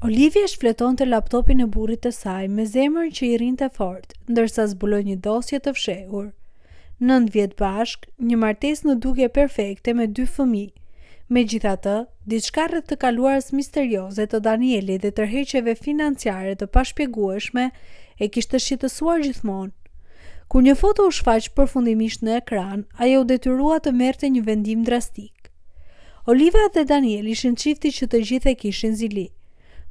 Olivia shfletonte laptopin e burrit të saj me zemrën që i rrinte fort, ndërsa zbuloi një dosje të fshehur. 9 vjet bashk, një martesë në dukje perfekte me 2 fëmijë. Megjithatë, diçka rreth të kaluarës misterioze të Danielit dhe tërheqjeve financiare të pashpjegueshme e kishte shqetësuar gjithmonë. Kur një foto u shfaq përfundimisht në ekran, ajo u detyrua të merrte një vendim drastik. Olivia dhe Daniel ishin çifti që të gjithë e kishin zili.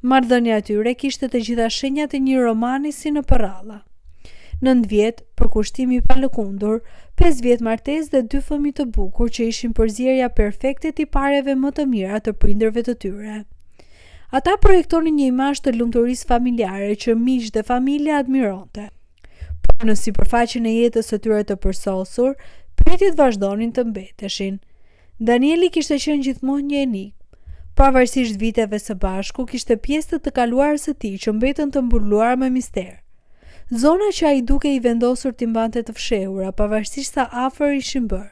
Marrëdhënia e tyre kishte të gjitha shenjat e një romani si në përralla. 9 vjet, përkushtimi pa lëkundur, 5 vjet martesë dhe 2 fëmijë të bukur që ishin përzierja perfekte e tipareve më të mira të prindërve të tyre. Ata projektonin një imazh të lumturisë familjare që miq dhe familja admironte. Por në sipërfaqen e jetës së tyre të përsosur, pyetjet vazhdonin të mbeteshin. Danieli kishte qenë gjithmonë një enigmë. Pavarësisht viteve së bashku, kishte pjesë të kaluarës së tij që mbetën të mbuluar me mister. Zona që ai duke i vendosur t'i mbante të fshehura, pavarësisht sa afër ishin bërë.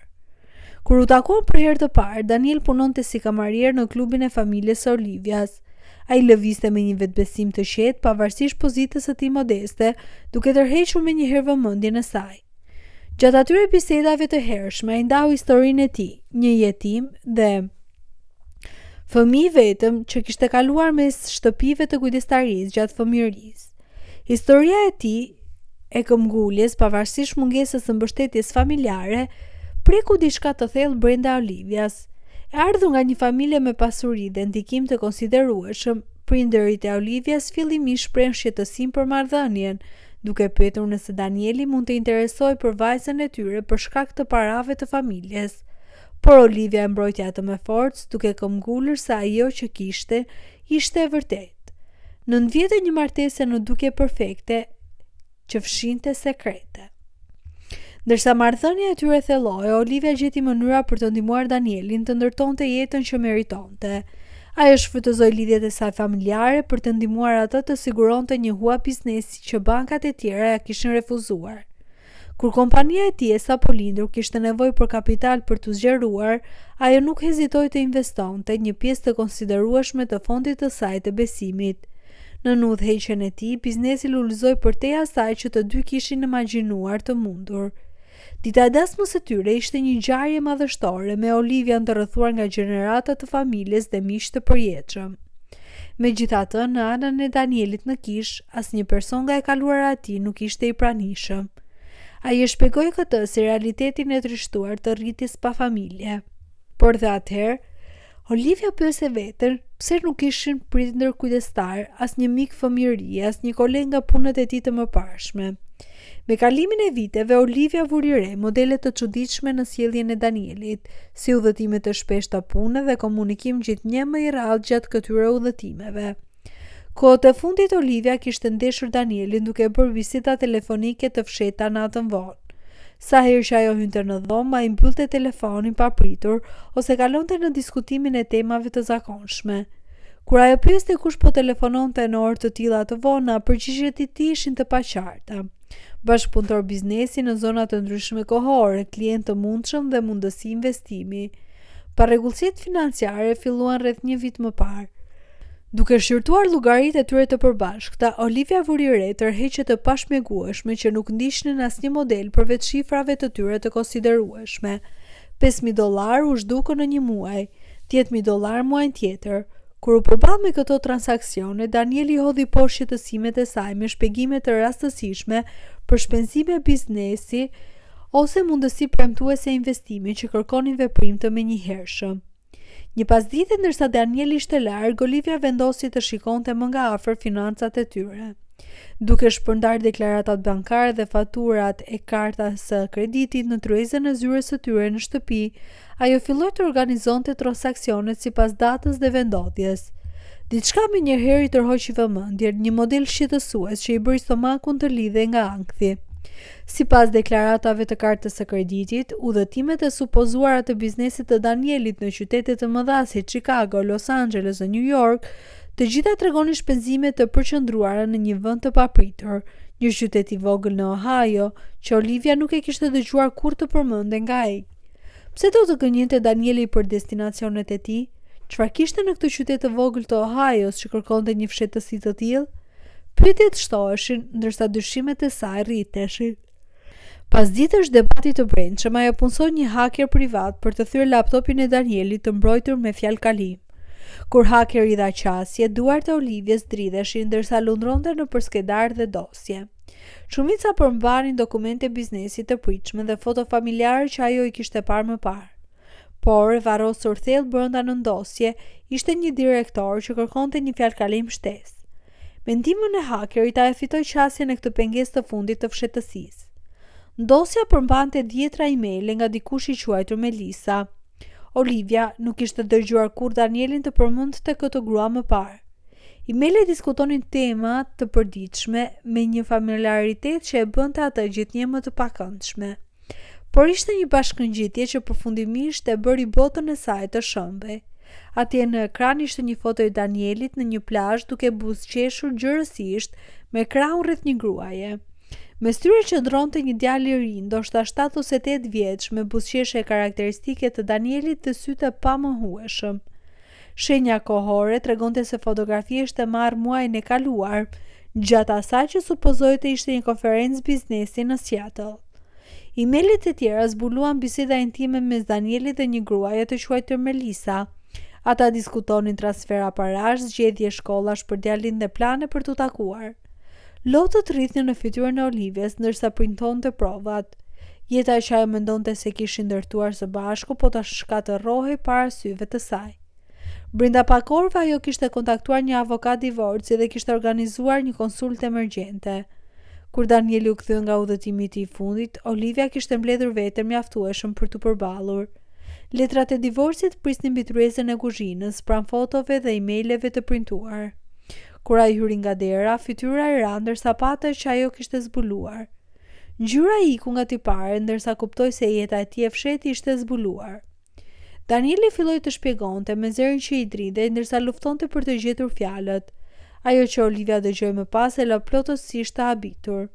Kur u takuan për herë të parë, Daniel punonte si kamarier në klubin e familjes së Olivias. Ai lëvizte me një vetbesim të qetë, pavarësisht pozitës së tij modeste, duke tërhequr menjëherë vëmendjen e saj. Gjatë atyre bisedave të hershme, ai ndau historinë e tij, një jetim dhe fëmijë vetëm që kishte kaluar mes shtëpive të kujdestarisë gjatë fëmijërisë. Historia e tij e këmbguljes, pavarësisht mungesës së mbështetjes familjare, preku diçka të thellë brenda Olivias. E ardhur nga një familje me pasuri dhe ndikim të konsiderueshëm, prindërit e Olivias fillimisht shprehën shqetësim për marrëdhënien, duke pyetur nëse Danieli mund të interesojë për vajzën e tyre për shkak të parave të familjes. Por Olivia e mbrojtja atë me forcë, duke këmbgulur se ajo që kishte ishte e vërtetë. 9 vjet e një martese në dukje perfekte që fshinte sekrete. Ndërsa marrëdhënia e tyre thelloi, Olivia gjeti mënyra për të ndihmuar Danielin të ndërtonte jetën që meritonte. Ajo shfrytëzoi lidhjet e saj familjare për të ndihmuar atë të siguronte një huaj biznesi që bankat e tjera ja kishin refuzuar. Kur kompania e tij sapo lindur kishte nevojë për kapital për t'u zgjeruar, ajo nuk hezitoi të investonte një pjesë të konsiderueshme të fondit të saj të besimit. Në udhëheqjen e tij, biznesi lulëzoi përtej asaj që të dy kishin imagjinuar të mundur. Dita e dasmës së tyre ishte një ngjarje madhështore, me Olivia të rrethuar nga gjenerata të familjes dhe miq të përjetshëm. Megjithatë, në anën e Danielit në kish, asnjë person nga e kaluara e tij nuk ishte i pranishëm. Ai e shpjegoi këtë si realitetin e trishtuar të rritjes pa familje. Por dhe atëherë, Olivia pyese veten pse nuk kishin prindër kujdestar, as një mik fëmijërie, as një koleg nga punët e tij të mëparshme. Me kalimin e viteve, Olivia vuri re modele të çuditshme në sjelljen e Danielit, si udhëtime të shpeshta pune dhe komunikim gjithnjë më i rrallë gjatë këtyre udhëtimeve. Kohët e fundit Olivia kishte ndeshur Danielin duke bërë biseda telefonike të fshehta natën vonë. Sa herë që ajo hynte në dhomë, ai mbyllte telefonin pa pritur ose kalonte në diskutimin e temave të zakonshme. Kur ajo pyeste kush po telefononte në orë të tilla të vona, përgjigjet e tij ishin të paqarta. Bashkëpunëtor biznesi në zona të ndryshme kohore, klient të mundshëm dhe mundësi investimi. Parregullsitë financiare filluan rreth një vit më parë. Duke shqyrtuar llogaritë e tyre të përbashkëta, Olivia vuri re tërheqje të pashpjegueshme që nuk ndiqnin asnjë model përveç shifrave të tyre të konsiderueshme. $5,000 u zhdukën në një muaj, $10,000 muajin tjetër. Kur u përball me këto transaksione, Danieli hodhi poshtë shqetësimet e saj me shpjegime të rastësishme për shpenzime biznesi ose mundësi premtuese investimi që kërkonin veprim të menjëhershëm. Një pasdite ndërsa Danieli ishte larg, Olivia vendosi të shikonte më nga afër financat e tyre. Duke shpërndar deklaratat bankare dhe faturat e kartas së kreditit në tryezën e zyres së tyre në shtëpi, ajo filloi të organizonte transaksionet sipas datës dhe vendodhjes. Diçka menjëherë i tërhoqi vëmendjen, një model shqetësues që i bëri stomakun të lidhej nga ankthi. Sipas deklaratave të kartës së kreditit, udhëtimet e supozuara të biznesit të Danielit në qytete të mëdha si Chicago, Los Angeles dhe New York, të gjitha tregonin shpenzime të përqendruara në një vend të papritur, një qytet i vogël në Ohio, që Olivia nuk e kishte dëgjuar kurrë të përmendej nga ai. Pse do të gënjente Danieli për destinacionet e tij? Çfarë kishte në këtë qytet të vogël të Ohio's që kërkonte një fshehtësi të tillë? Pyetjet shtoheshin, ndërsa dyshimet e saj rriteshin. Pas ditësh debati të brendshëm, ajo punsoi një haker privat për të thyer laptopin e Danielit të mbrojtur me fjalë kalim. Kur hakeri dha qasje, duart e Olivias dridheshin ndërsa lundronte në përskedar dhe dosje. Shumica përmbanin dokumente biznesi të pritshme dhe foto familjare që ajo i kishte parë më parë. Por, varrosur thellë brenda në dosje, ishte një direktor që kërkonte një fjalëkalim shtesë. Me ndihmën e hakerit ajo fitoi qasjen e këtë pengesë të fundit të fshehtësisë. Ndosja përmbante 10 emaile nga dikush i quajtur Melissa. Olivia nuk ishte dëgjuar kur Danielin të përmendte këtë grua më parë. Emailet diskutonin tema të përditshme me një familiaritet që e bënte atë gjithnjë më të pakëndshme. Por ishte një bashkëngjitje që përfundimisht e bëri botën e saj të shëmbej. Atje në ekran ishte një foto e Danielit në një plazh duke buzëqeshur gjërësisht me krahun rreth një gruaje. Mes tyre qëndronte një djalë i ri, ndoshta 7 ose 8 vjeç, me buzëqeshje karakteristike të Danielit dhe sy të pamohueshëm. Shenja kohore tregonte se fotografia ishte marrë muajin e kaluar, gjatë asaj që supozoi të ishte një konferencë biznesi në Seattle. Emailet e tjera zbuluan biseda intime mes Danielit dhe një gruaje të quajtur Melissa. Ata diskutonin transfera parash, zgjedhje shkollash për djalin dhe plane për t'u takuar. Lotët rrithnin në fytyrën e Olivias ndërsa printonte provat. Jeta që ajo mendonte se kishin ndërtuar së bashku po ta shkatërrohej para syve të saj. Brenda pak orëve ajo kishte kontaktuar një avokat divorci dhe kishte organizuar një konsultë emergjente. Kur Danieli u kthye nga udhëtimi i tij i fundit, Olivia kishte mbledhur veten mjaftueshëm për t'u përballur. Letrat e divorcit prisnin mbi tryezën e kuzhinës, pranë fotove dhe emaileve të printuar. Kur ai hyri nga dera, fytyra e ra ndërsa pate që ajo kishte zbuluar. Ngjyra iku nga tipare ndërsa kuptoi se jeta e tij e fshehtë ishte zbuluar. Danieli filloi të shpjegonte me zërin që i dridhej ndërsa luftonte për të gjetur fjalët. Ajo që Olivia dëgjoi më pas e la plotësisht të habitur.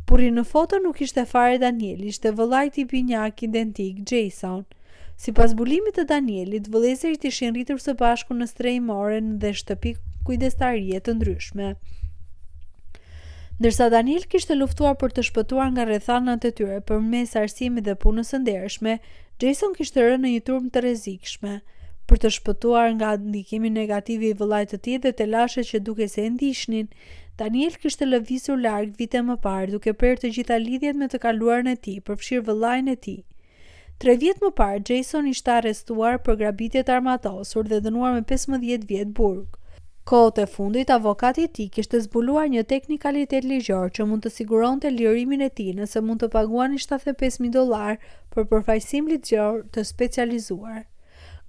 Burri në foto nuk ishte fare Danieli, ishte vëllai i binjak identik, Jason. Sipas zbulimit të Danielit, vëllezërit ishin rritur së bashku në strehimore dhe shtëpi kujdestarie të ndryshme. Ndërsa Daniel kishte luftuar për të shpëtuar nga rrethanat e tyre përmes arsimit dhe punës së ndershme, Jason kishte rënë në një turm të rrezikshme. Për të shpëtuar nga ndikimi negativ i vëllait të tij dhe telashet që dukej se e ndiqnin, Daniel kishte lëvizur larg vite më parë duke prerë të gjitha lidhjet me të kaluarën e tij, përfshirë vëllain e tij. 3 vjet më parë, Jason ishte arrestuar për grabitje të armatosur dhe dënuar me 15 vjet burg. Kohët e fundit, avokati i tij kishte zbuluar një teknikalitet ligjor që mund të siguronte lirimin e tij nëse mund të paguani $75,000 për përfaqësim ligjor të specializuar.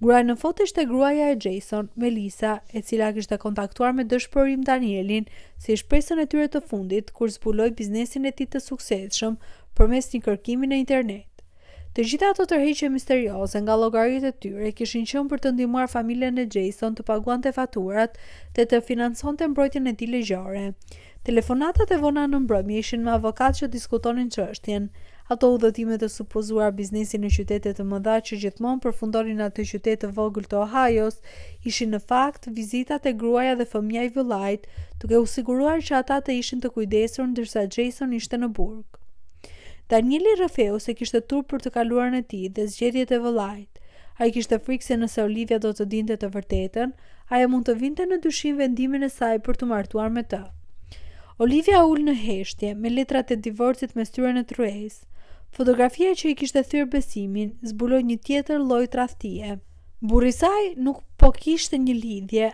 Gruaja në foto ishte gruaja e Jason, Melissa, e cila kishte kontaktuar me dëshpërim Danielin si shpresën e tyre të fundit kur zbuloi biznesin e tij të suksesshëm përmes një kërkimi në internet. Të gjitha ato tërheqje misterioze nga llogaritë e tyre kishin qenë për të ndihmuar familjen e Jason të paguante faturat dhe të financonte mbrojtjen e tij ligjore. Telefonatat e vona në mbrëmje ishin me avokatë që diskutonin çështjen. Ato udhëtime të supozuar biznesi në qytete të mëdha që gjithmonë përfundonin në atë qytet të vogël të Ohio's ishin në fakt vizitat e gruaja dhe fëmia i vëllait, duke u siguruar që ata të ishin të kujdesur ndërsa Jason ishte në burg. Danieli rrëfeu se kishte turp për të kaluarën e tij dhe zgjedhjet e vëllait. Ai kishte frikë se nëse Olivia do të dinte të vërtetën, ajo mund të vinte në dyshim vendimin e saj për të martuar me të. Olivia ul në heshtje me letrat e divorcit me styrën e tryezë. Fotografia që i kishte thyer besimin zbuloi një tjetër lloj tradhtie. Burri i saj nuk po kishte një lidhje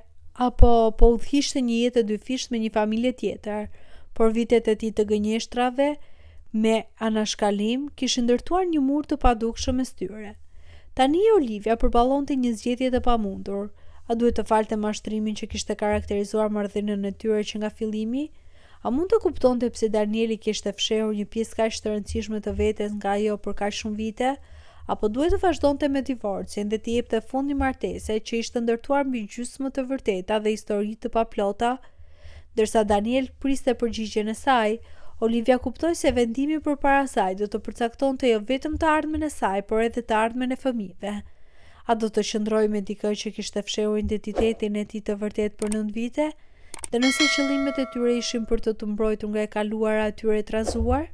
apo po udhëhiqte një jetë e dyfisht me një familje tjetër, por vitet e tij të gënjeshtrave me anashkalim kishin ndërtuar një mur të padukshëm mes tyre. Tani Olivia përballonte një zgjedhje të pamundur. A duhet të falte mashtrimin që kishte karakterizuar marrëdhënien e tyre që nga fillimi? A mund të kuptonte pse Danieli kishte fshehur një pjesë kaq të rëndësishme të vetes nga ajo për kaq shumë vite? Apo duhet të vazhdonte me divorcin dhe të jepte fund një martese që ishte ndërtuar mbi gjysmë të vërteta dhe histori të paplota? Ndërsa Daniel priste përgjigjen e saj, Olivia kuptoi se vendimi përpara saj do të përcaktonte jo vetëm të ardhmen e saj, por edhe të ardhmen e fëmijëve. A do të qëndroj me dikë që kishte fshehur identitetin e tij të vërtet për 9 vite? Dhe nëse qëllimet e tyre ishin për të mbrojtur nga e kaluara e tyre e trazuar?